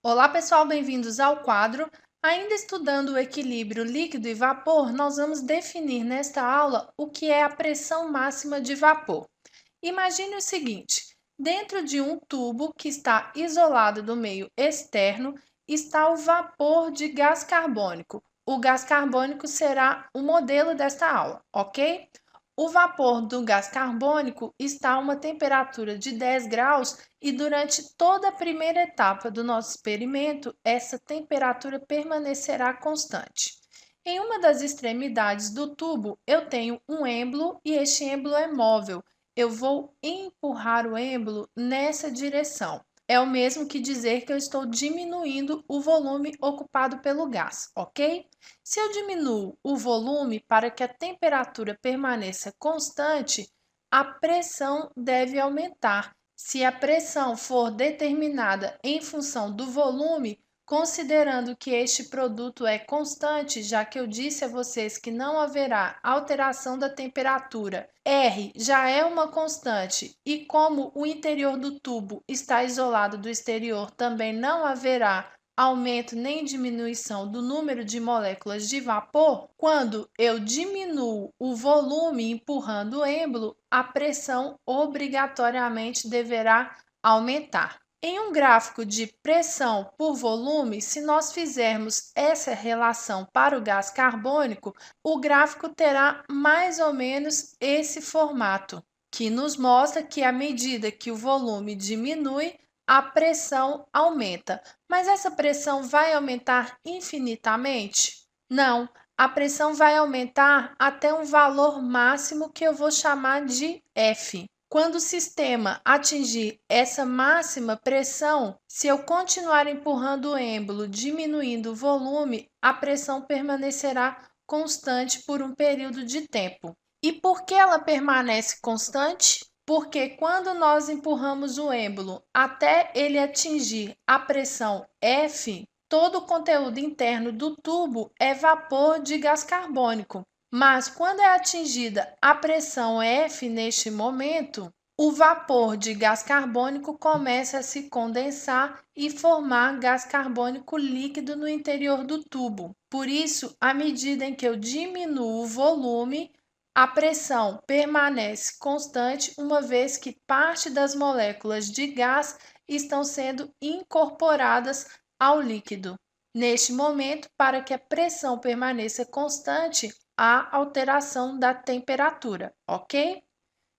Olá, pessoal, bem-vindos ao quadro. Ainda estudando o equilíbrio líquido e vapor, nós vamos definir nesta aula o que é a pressão máxima de vapor. Imagine o seguinte: dentro de um tubo que está isolado do meio externo, está o vapor de gás carbônico. O gás carbônico será o modelo desta aula, ok? O vapor do gás carbônico está a uma temperatura de 10 graus e durante toda a primeira etapa do nosso experimento, essa temperatura permanecerá constante. Em uma das extremidades do tubo, eu tenho um êmbolo e este êmbolo é móvel. Eu vou empurrar o êmbolo nessa direção. É o mesmo que dizer que eu estou diminuindo o volume ocupado pelo gás, ok? Se eu diminuo o volume para que a temperatura permaneça constante, a pressão deve aumentar. Se a pressão for determinada em função do volume, considerando que este produto é constante, já que eu disse a vocês que não haverá alteração da temperatura, R já é uma constante e como o interior do tubo está isolado do exterior, também não haverá aumento nem diminuição do número de moléculas de vapor, quando eu diminuo o volume empurrando o êmbolo, a pressão obrigatoriamente deverá aumentar. Em um gráfico de pressão por volume, se nós fizermos essa relação para o gás carbônico, o gráfico terá mais ou menos esse formato, que nos mostra que à medida que o volume diminui, a pressão aumenta. Mas essa pressão vai aumentar infinitamente? Não, a pressão vai aumentar até um valor máximo que eu vou chamar de F. Quando o sistema atingir essa máxima pressão, se eu continuar empurrando o êmbolo, diminuindo o volume, a pressão permanecerá constante por um período de tempo. E por que ela permanece constante? Porque quando nós empurramos o êmbolo até ele atingir a pressão F, todo o conteúdo interno do tubo é vapor de gás carbônico. Mas quando é atingida a pressão F neste momento, o vapor de gás carbônico começa a se condensar e formar gás carbônico líquido no interior do tubo. Por isso, à medida em que eu diminuo o volume, a pressão permanece constante, uma vez que parte das moléculas de gás estão sendo incorporadas ao líquido. Neste momento, para que a pressão permaneça constante, há alteração da temperatura, ok?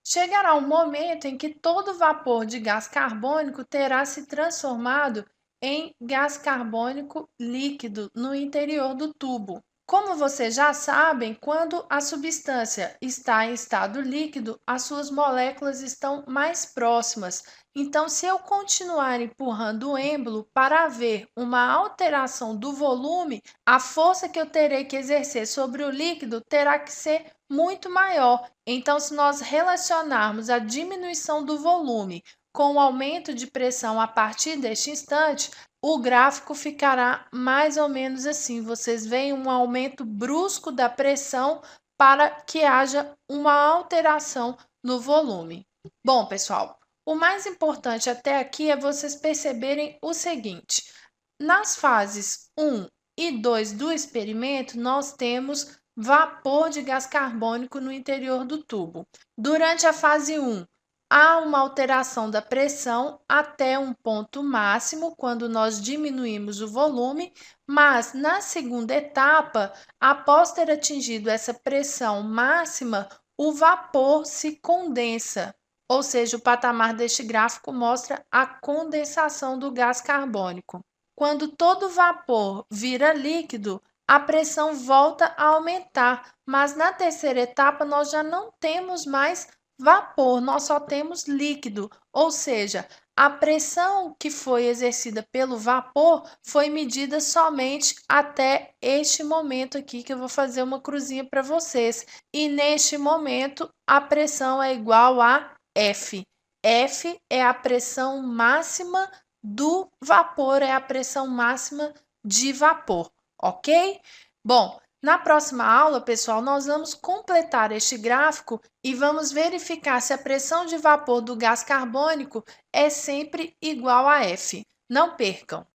Chegará um momento em que todo vapor de gás carbônico terá se transformado em gás carbônico líquido no interior do tubo. Como vocês já sabem, quando a substância está em estado líquido, as suas moléculas estão mais próximas. Então, se eu continuar empurrando o êmbolo para haver uma alteração do volume, a força que eu terei que exercer sobre o líquido terá que ser muito maior. Então, se nós relacionarmos a diminuição do volume com o aumento de pressão a partir deste instante, o gráfico ficará mais ou menos assim. Vocês veem um aumento brusco da pressão para que haja uma alteração no volume. Bom, pessoal, o mais importante até aqui é vocês perceberem o seguinte: nas fases 1 e 2 do experimento, nós temos vapor de gás carbônico no interior do tubo. Durante a fase 1, há uma alteração da pressão até um ponto máximo, quando nós diminuímos o volume, mas na segunda etapa, após ter atingido essa pressão máxima, o vapor se condensa. Ou seja, o patamar deste gráfico mostra a condensação do gás carbônico. Quando todo vapor vira líquido, a pressão volta a aumentar, mas na terceira etapa nós já não temos mais vapor, nós só temos líquido, ou seja, a pressão que foi exercida pelo vapor foi medida somente até este momento aqui, que eu vou fazer uma cruzinha para vocês. E neste momento, a pressão é igual a F. F é a pressão máxima do vapor, é a pressão máxima de vapor, ok? Bom, na próxima aula, pessoal, nós vamos completar este gráfico e vamos verificar se a pressão de vapor do gás carbônico é sempre igual a F. Não percam!